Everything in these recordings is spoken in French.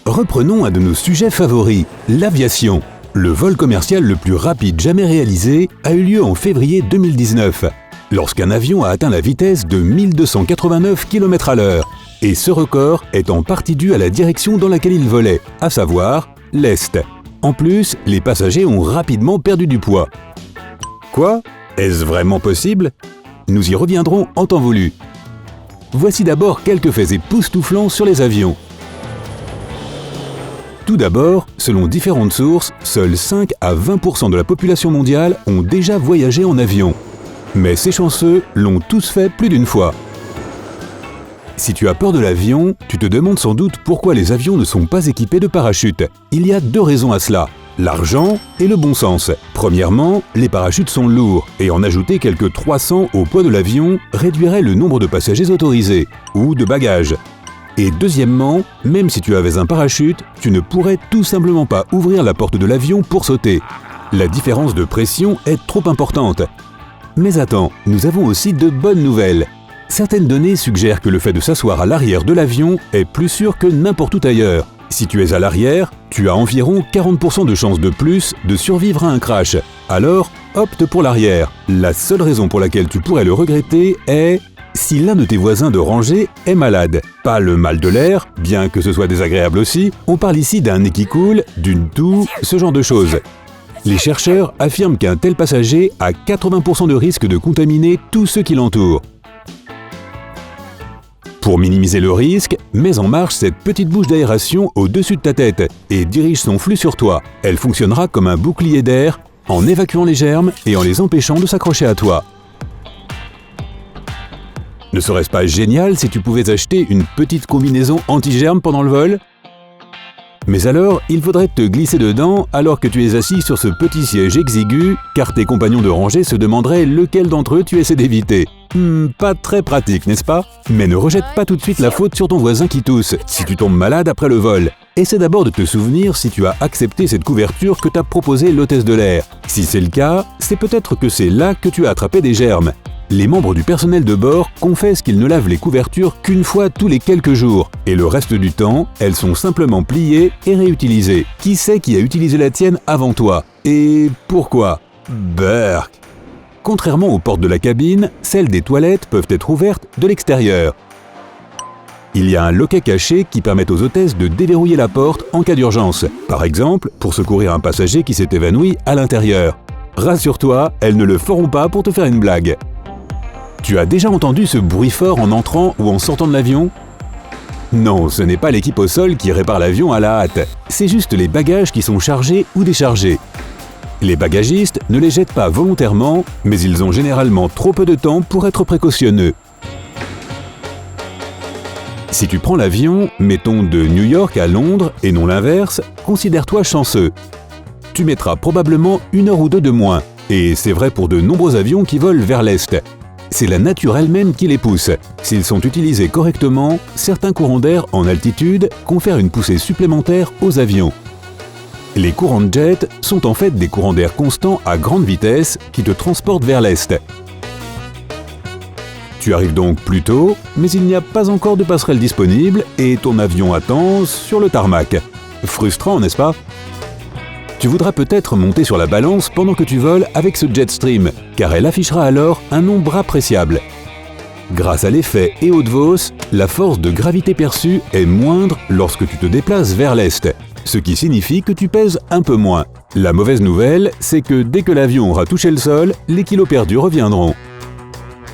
Reprenons un de nos sujets favoris, l'aviation. Le vol commercial le plus rapide jamais réalisé a eu lieu en février 2019, lorsqu'un avion a atteint la vitesse de 1289 km/h. Et ce record est en partie dû à la direction dans laquelle il volait, à savoir l'Est. En plus, les passagers ont rapidement perdu du poids. Quoi? Est-ce vraiment possible? Nous y reviendrons en temps voulu. Voici d'abord quelques faits époustouflants sur les avions. Tout d'abord, selon différentes sources, seuls 5 à 20% de la population mondiale ont déjà voyagé en avion. Mais ces chanceux l'ont tous fait plus d'une fois. Si tu as peur de l'avion, tu te demandes sans doute pourquoi les avions ne sont pas équipés de parachutes. Il y a deux raisons à cela, l'argent et le bon sens. Premièrement, les parachutes sont lourds et en ajouter quelques 300 au poids de l'avion réduirait le nombre de passagers autorisés ou de bagages. Et deuxièmement, même si tu avais un parachute, tu ne pourrais tout simplement pas ouvrir la porte de l'avion pour sauter. La différence de pression est trop importante. Mais attends, nous avons aussi de bonnes nouvelles. Certaines données suggèrent que le fait de s'asseoir à l'arrière de l'avion est plus sûr que n'importe où ailleurs. Si tu es à l'arrière, tu as environ 40% de chances de plus de survivre à un crash. Alors, opte pour l'arrière. La seule raison pour laquelle tu pourrais le regretter est si l'un de tes voisins de rangée est malade. Pas le mal de l'air, bien que ce soit désagréable aussi, on parle ici d'un nez qui coule, d'une toux, ce genre de choses. Les chercheurs affirment qu'un tel passager a 80% de risque de contaminer tous ceux qui l'entourent. Pour minimiser le risque, mets en marche cette petite bouche d'aération au-dessus de ta tête et dirige son flux sur toi. Elle fonctionnera comme un bouclier d'air en évacuant les germes et en les empêchant de s'accrocher à toi. Ne serait-ce pas génial si tu pouvais acheter une petite combinaison anti-germes pendant le vol? Mais alors, il faudrait te glisser dedans alors que tu es assis sur ce petit siège exigu, car tes compagnons de rangée se demanderaient lequel d'entre eux tu essaies d'éviter. Pas très pratique, n'est-ce pas? Mais ne rejette pas tout de suite la faute sur ton voisin qui tousse, si tu tombes malade après le vol. Essaie d'abord de te souvenir si tu as accepté cette couverture que t'a proposée l'hôtesse de l'air. Si c'est le cas, c'est peut-être que c'est là que tu as attrapé des germes. Les membres du personnel de bord confessent qu'ils ne lavent les couvertures qu'une fois tous les quelques jours, et le reste du temps, elles sont simplement pliées et réutilisées. Qui sait qui a utilisé la tienne avant toi? Et pourquoi? Berk! Contrairement aux portes de la cabine, celles des toilettes peuvent être ouvertes de l'extérieur. Il y a un loquet caché qui permet aux hôtesses de déverrouiller la porte en cas d'urgence, par exemple pour secourir un passager qui s'est évanoui à l'intérieur. Rassure-toi, elles ne le feront pas pour te faire une blague. Tu as déjà entendu ce bruit fort en entrant ou en sortant de l'avion? Non, ce n'est pas l'équipe au sol qui répare l'avion à la hâte. C'est juste les bagages qui sont chargés ou déchargés. Les bagagistes ne les jettent pas volontairement, mais ils ont généralement trop peu de temps pour être précautionneux. Si tu prends l'avion, mettons de New York à Londres et non l'inverse, considère-toi chanceux. Tu mettras probablement 1 heure ou 2 de moins, et c'est vrai pour de nombreux avions qui volent vers l'Est. C'est la nature elle-même qui les pousse. S'ils sont utilisés correctement, certains courants d'air en altitude confèrent une poussée supplémentaire aux avions. Les courants de jet sont en fait des courants d'air constants à grande vitesse qui te transportent vers l'Est. Tu arrives donc plus tôt, mais il n'y a pas encore de passerelle disponible et ton avion attend sur le tarmac. Frustrant, n'est-ce pas? Tu voudras peut-être monter sur la balance pendant que tu voles avec ce Jetstream, car elle affichera alors un nombre appréciable. Grâce à l'effet Eötvös, la force de gravité perçue est moindre lorsque tu te déplaces vers l'Est, ce qui signifie que tu pèses un peu moins. La mauvaise nouvelle, c'est que dès que l'avion aura touché le sol, les kilos perdus reviendront.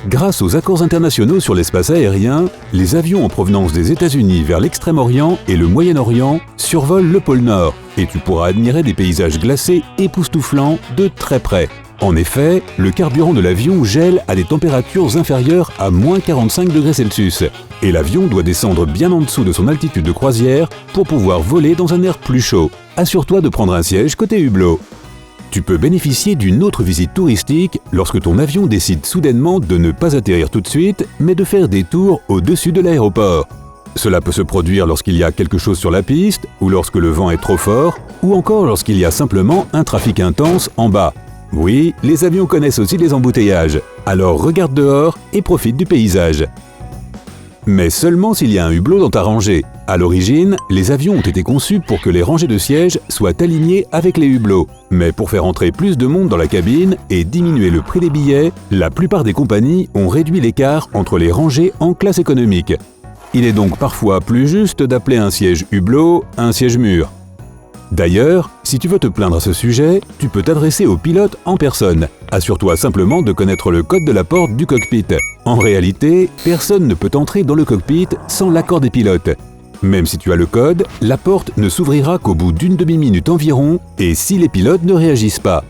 Grâce aux accords internationaux sur l'espace aérien, les avions en provenance des États-Unis vers l'Extrême-Orient et le Moyen-Orient survolent le pôle Nord et tu pourras admirer des paysages glacés époustouflants de très près. En effet, le carburant de l'avion gèle à des températures inférieures à -45°C et l'avion doit descendre bien en dessous de son altitude de croisière pour pouvoir voler dans un air plus chaud. Assure-toi de prendre un siège côté hublot. Tu peux bénéficier d'une autre visite touristique lorsque ton avion décide soudainement de ne pas atterrir tout de suite, mais de faire des tours au-dessus de l'aéroport. Cela peut se produire lorsqu'il y a quelque chose sur la piste, ou lorsque le vent est trop fort, ou encore lorsqu'il y a simplement un trafic intense en bas. Oui, les avions connaissent aussi les embouteillages. Alors regarde dehors et profite du paysage. Mais seulement s'il y a un hublot dans ta rangée. À l'origine, les avions ont été conçus pour que les rangées de sièges soient alignées avec les hublots. Mais pour faire entrer plus de monde dans la cabine et diminuer le prix des billets, la plupart des compagnies ont réduit l'écart entre les rangées en classe économique. Il est donc parfois plus juste d'appeler un siège hublot un siège mur. D'ailleurs, si tu veux te plaindre à ce sujet, tu peux t'adresser au pilote en personne. Assure-toi simplement de connaître le code de la porte du cockpit. En réalité, personne ne peut entrer dans le cockpit sans l'accord des pilotes. Même si tu as le code, la porte ne s'ouvrira qu'au bout d'une demi-minute environ et si les pilotes ne réagissent pas.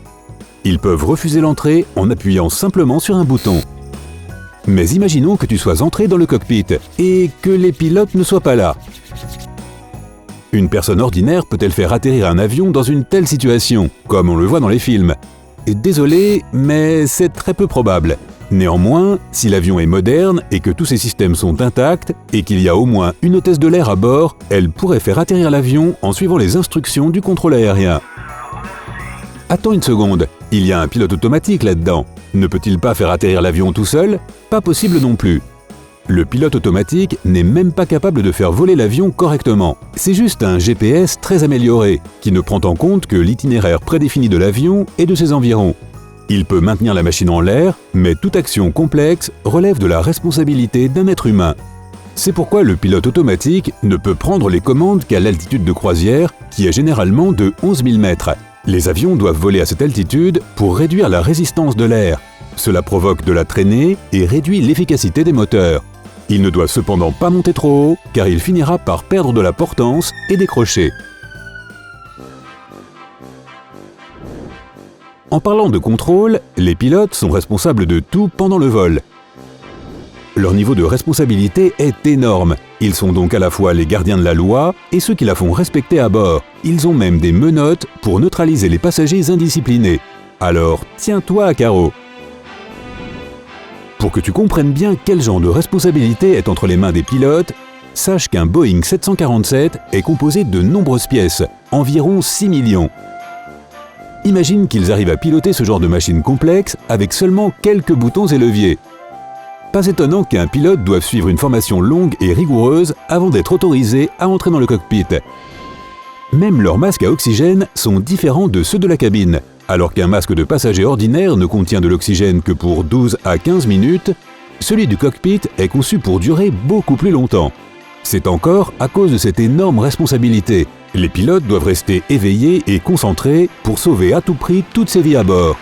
Ils peuvent refuser l'entrée en appuyant simplement sur un bouton. Mais imaginons que tu sois entré dans le cockpit et que les pilotes ne soient pas là. Une personne ordinaire peut-elle faire atterrir un avion dans une telle situation, comme on le voit dans les films? Désolé, mais c'est très peu probable. Néanmoins, si l'avion est moderne et que tous ses systèmes sont intacts et qu'il y a au moins une hôtesse de l'air à bord, elle pourrait faire atterrir l'avion en suivant les instructions du contrôle aérien. Attends une seconde, il y a un pilote automatique là-dedans. Ne peut-il pas faire atterrir l'avion tout seul? Pas possible non plus. Le pilote automatique n'est même pas capable de faire voler l'avion correctement. C'est juste un GPS très amélioré, qui ne prend en compte que l'itinéraire prédéfini de l'avion et de ses environs. Il peut maintenir la machine en l'air, mais toute action complexe relève de la responsabilité d'un être humain. C'est pourquoi le pilote automatique ne peut prendre les commandes qu'à l'altitude de croisière, qui est généralement de 11 000 mètres. Les avions doivent voler à cette altitude pour réduire la résistance de l'air. Cela provoque de la traînée et réduit l'efficacité des moteurs. Il ne doit cependant pas monter trop haut, car il finira par perdre de la portance et décrocher. En parlant de contrôle, les pilotes sont responsables de tout pendant le vol. Leur niveau de responsabilité est énorme. Ils sont donc à la fois les gardiens de la loi et ceux qui la font respecter à bord. Ils ont même des menottes pour neutraliser les passagers indisciplinés. Alors, tiens-toi à carreau. Pour que tu comprennes bien quel genre de responsabilité est entre les mains des pilotes, sache qu'un Boeing 747 est composé de nombreuses pièces, environ 6 millions. Imagine qu'ils arrivent à piloter ce genre de machine complexe avec seulement quelques boutons et leviers. Pas étonnant qu'un pilote doive suivre une formation longue et rigoureuse avant d'être autorisé à entrer dans le cockpit. Même leurs masques à oxygène sont différents de ceux de la cabine. Alors qu'un masque de passager ordinaire ne contient de l'oxygène que pour 12 à 15 minutes, celui du cockpit est conçu pour durer beaucoup plus longtemps. C'est encore à cause de cette énorme responsabilité. Les pilotes doivent rester éveillés et concentrés pour sauver à tout prix toutes ces vies à bord.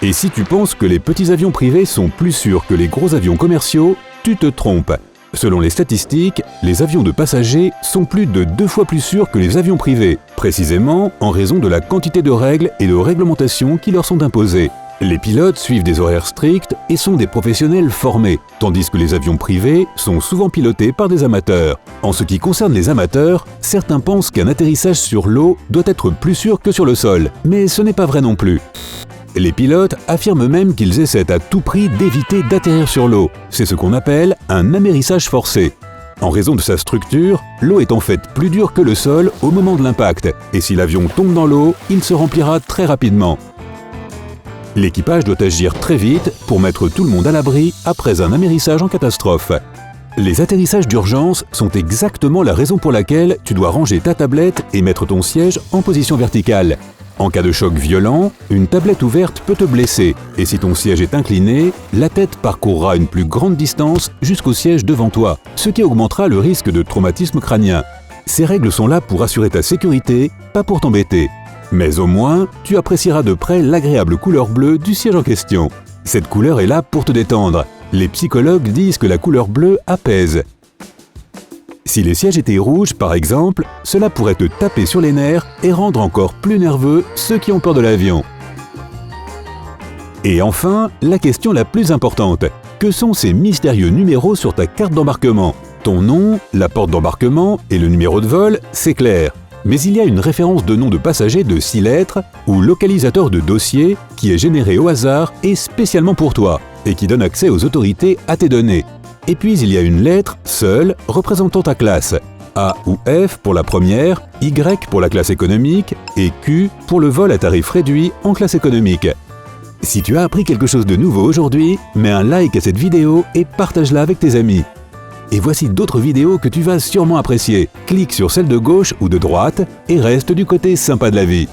Et si tu penses que les petits avions privés sont plus sûrs que les gros avions commerciaux, tu te trompes. Selon les statistiques, les avions de passagers sont plus de 2 fois plus sûrs que les avions privés, précisément en raison de la quantité de règles et de réglementations qui leur sont imposées. Les pilotes suivent des horaires stricts et sont des professionnels formés, tandis que les avions privés sont souvent pilotés par des amateurs. En ce qui concerne les amateurs, certains pensent qu'un atterrissage sur l'eau doit être plus sûr que sur le sol, mais ce n'est pas vrai non plus. Les pilotes affirment même qu'ils essaient à tout prix d'éviter d'atterrir sur l'eau. C'est ce qu'on appelle un amérissage forcé. En raison de sa structure, l'eau est en fait plus dure que le sol au moment de l'impact, et si l'avion tombe dans l'eau, il se remplira très rapidement. L'équipage doit agir très vite pour mettre tout le monde à l'abri après un amérissage en catastrophe. Les atterrissages d'urgence sont exactement la raison pour laquelle tu dois ranger ta tablette et mettre ton siège en position verticale. En cas de choc violent, une tablette ouverte peut te blesser, et si ton siège est incliné, la tête parcourra une plus grande distance jusqu'au siège devant toi, ce qui augmentera le risque de traumatisme crânien. Ces règles sont là pour assurer ta sécurité, pas pour t'embêter. Mais au moins, tu apprécieras de près l'agréable couleur bleue du siège en question. Cette couleur est là pour te détendre. Les psychologues disent que la couleur bleue apaise. Si les sièges étaient rouges, par exemple, cela pourrait te taper sur les nerfs et rendre encore plus nerveux ceux qui ont peur de l'avion. Et enfin, la question la plus importante. Que sont ces mystérieux numéros sur ta carte d'embarquement? Ton nom, la porte d'embarquement et le numéro de vol, c'est clair. Mais il y a une référence de nom de passager de 6 lettres ou localisateur de dossier qui est généré au hasard et spécialement pour toi et qui donne accès aux autorités à tes données. Et puis il y a une lettre seule représentant ta classe. A ou F pour la première, Y pour la classe économique et Q pour le vol à tarif réduit en classe économique. Si tu as appris quelque chose de nouveau aujourd'hui, mets un like à cette vidéo et partage-la avec tes amis. Et voici d'autres vidéos que tu vas sûrement apprécier. Clique sur celle de gauche ou de droite et reste du côté sympa de la vie.